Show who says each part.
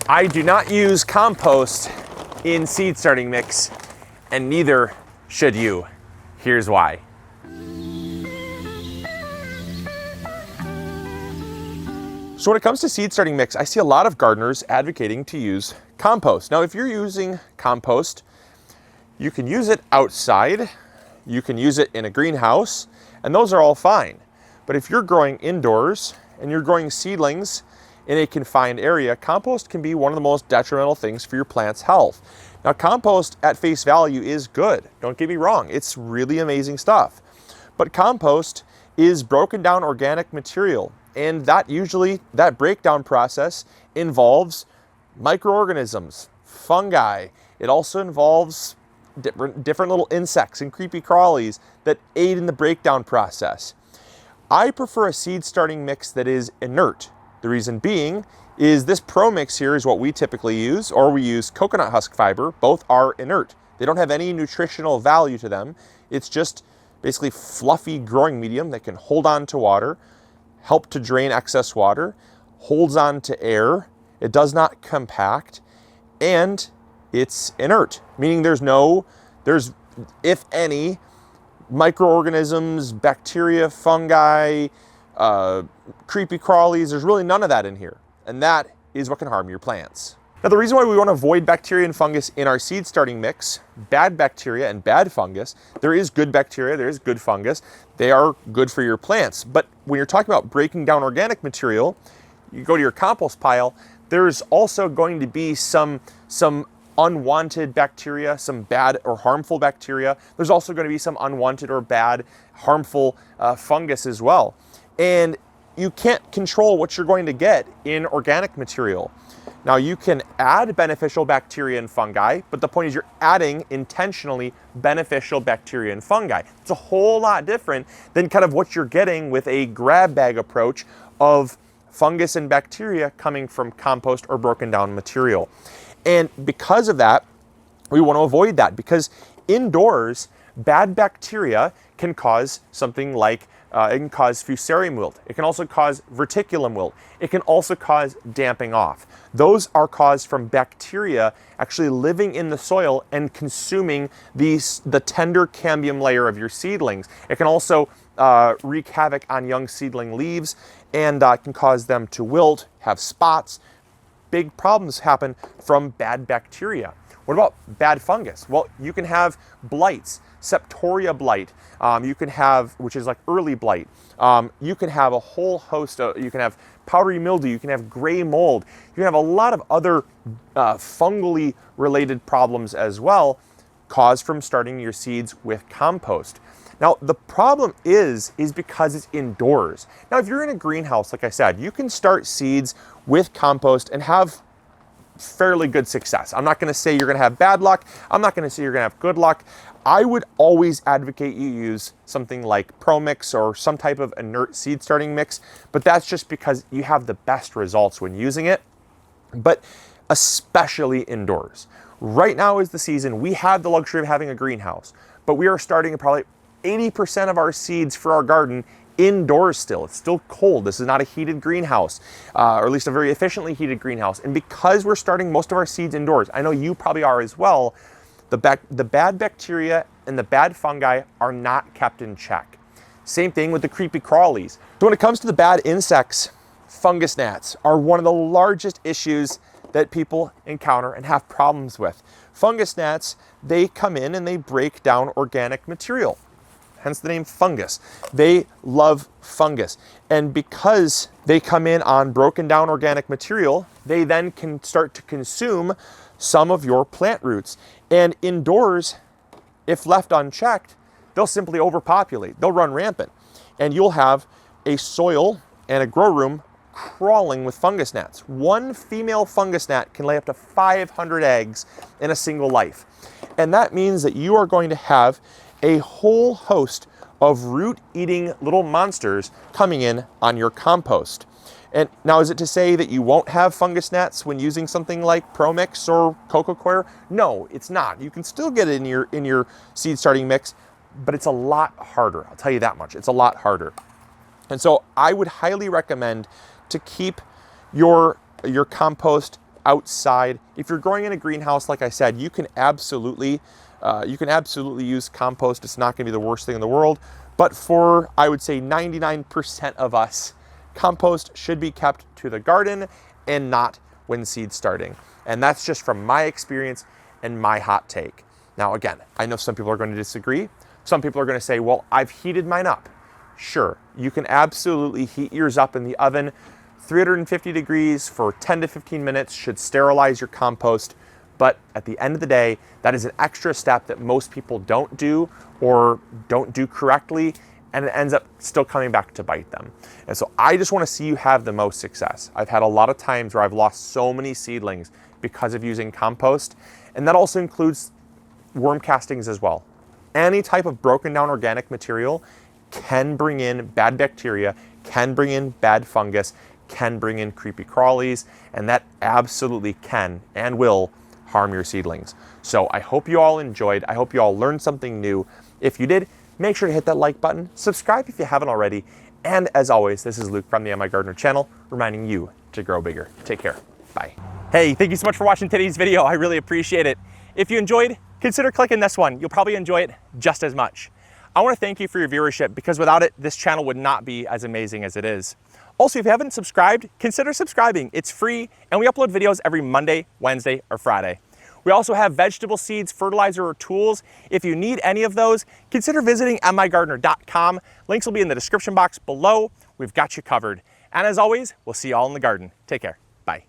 Speaker 1: I do not use compost in seed starting mix, and neither should you. Here's why. So when it comes to seed starting mix, I see a lot of gardeners advocating to use compost. Now, if you're using compost, you can use it outside, you can use it in a greenhouse, and those are all fine. But if you're growing indoors and you're growing seedlings in a confined area, compost can be one of the most detrimental things for your plant's health. Now, compost at face value is good. Don't get me wrong, it's really amazing stuff. But compost is broken down organic material, and that breakdown process involves microorganisms, fungi. It also involves different little insects and creepy crawlies that aid in the breakdown process. I prefer a seed starting mix that is inert. The reason being is this Pro Mix here is what we typically use, or we use coconut husk fiber. Both are inert. They don't have any nutritional value to them. It's just basically fluffy growing medium that can hold on to water, help to drain excess water, holds on to air, it does not compact, and it's inert, meaning there's, if any, microorganisms, bacteria, fungi, creepy crawlies. There's really none of that in here, and that is what can harm your plants. Now, the reason why we want to avoid bacteria and fungus in our seed starting mix, bad bacteria and bad fungus, there is good bacteria, there is good fungus, they are good for your plants. But when you're talking about breaking down organic material, you go to your compost pile, there's also going to be some unwanted bacteria, some bad or harmful bacteria. There's also going to be some unwanted or bad, harmful fungus as well. And you can't control what you're going to get in organic material. Now, you can add beneficial bacteria and fungi, but the point is you're adding intentionally beneficial bacteria and fungi. It's a whole lot different than kind of what you're getting with a grab bag approach of fungus and bacteria coming from compost or broken down material. And because of that, we want to avoid that, because indoors, bad bacteria can cause something like it can cause fusarium wilt. It can also cause verticulum wilt. It can also cause damping off. Those are caused from bacteria actually living in the soil and consuming the tender cambium layer of your seedlings. It can also wreak havoc on young seedling leaves and can cause them to wilt, have spots. Big problems happen from bad bacteria. What about bad fungus? Well, you can have blights, septoria blight. You can have, which is like early blight. You can have a whole host of, you can have powdery mildew, you can have gray mold. You can have a lot of other fungally related problems as well, caused from starting your seeds with compost. Now, the problem is because it's indoors. Now, if you're in a greenhouse, like I said, you can start seeds with compost and have fairly good success. I'm not going to say you're going to have bad luck. I'm not going to say you're going to have good luck. I would always advocate you use something like Pro Mix or some type of inert seed starting mix, but that's just because you have the best results when using it, but especially indoors. Right now is the season. We have the luxury of having a greenhouse, but we are starting probably 80% of our seeds for our garden indoors still. It's still cold. This is not a heated greenhouse, or at least a very efficiently heated greenhouse. And because we're starting most of our seeds indoors, I know you probably are as well, the bad bacteria and the bad fungi are not kept in check. Same thing with the creepy crawlies. So when it comes to the bad insects, fungus gnats are one of the largest issues that people encounter and have problems with. Fungus gnats, they come in and they break down organic material. Hence the name fungus. They love fungus. And because they come in on broken down organic material, they then can start to consume some of your plant roots. And indoors, if left unchecked, they'll simply overpopulate. They'll run rampant. And you'll have a soil and a grow room crawling with fungus gnats. One female fungus gnat can lay up to 500 eggs in a single life. And that means that you are going to have a whole host of root-eating little monsters coming in on your compost. And now, is it to say that you won't have fungus gnats when using something like Pro Mix or Coco Clair? No, it's not. You can still get it in your seed starting mix, but it's a lot harder. I'll tell you that much. It's a lot harder. And so I would highly recommend to keep your compost outside. If you're growing in a greenhouse, like I said, you can absolutely use compost. It's not going to be the worst thing in the world. But for, I would say, 99% of us, compost should be kept to the garden and not when seed starting. And that's just from my experience and my hot take. Now, again, I know some people are going to disagree. Some people are going to say, well, I've heated mine up. Sure, you can absolutely heat yours up in the oven. 350 degrees for 10 to 15 minutes should sterilize your compost. But at the end of the day, that is an extra step that most people don't do or don't do correctly, and it ends up still coming back to bite them. And so I just want to see you have the most success. I've had a lot of times where I've lost so many seedlings because of using compost, and that also includes worm castings as well. Any type of broken down organic material can bring in bad bacteria, can bring in bad fungus, can bring in creepy crawlies, and that absolutely can and will harm your seedlings. So I hope you all enjoyed. I hope you all learned something new. If you did, make sure to hit that like button, subscribe if you haven't already, and as always, this is Luke from the MIgardener channel, reminding you to grow bigger. Take care. Bye. Hey, thank you so much for watching today's video. I really appreciate it. If you enjoyed, consider clicking this one. You'll probably enjoy it just as much. I want to thank you for your viewership, because without it, this channel would not be as amazing as it is. Also, if you haven't subscribed, consider subscribing. It's free, and we upload videos every Monday, Wednesday, or Friday. We also have vegetable seeds, fertilizer, or tools. If you need any of those, consider visiting MIgardener.com. Links will be in the description box below. We've got you covered. And as always, we'll see you all in the garden. Take care. Bye.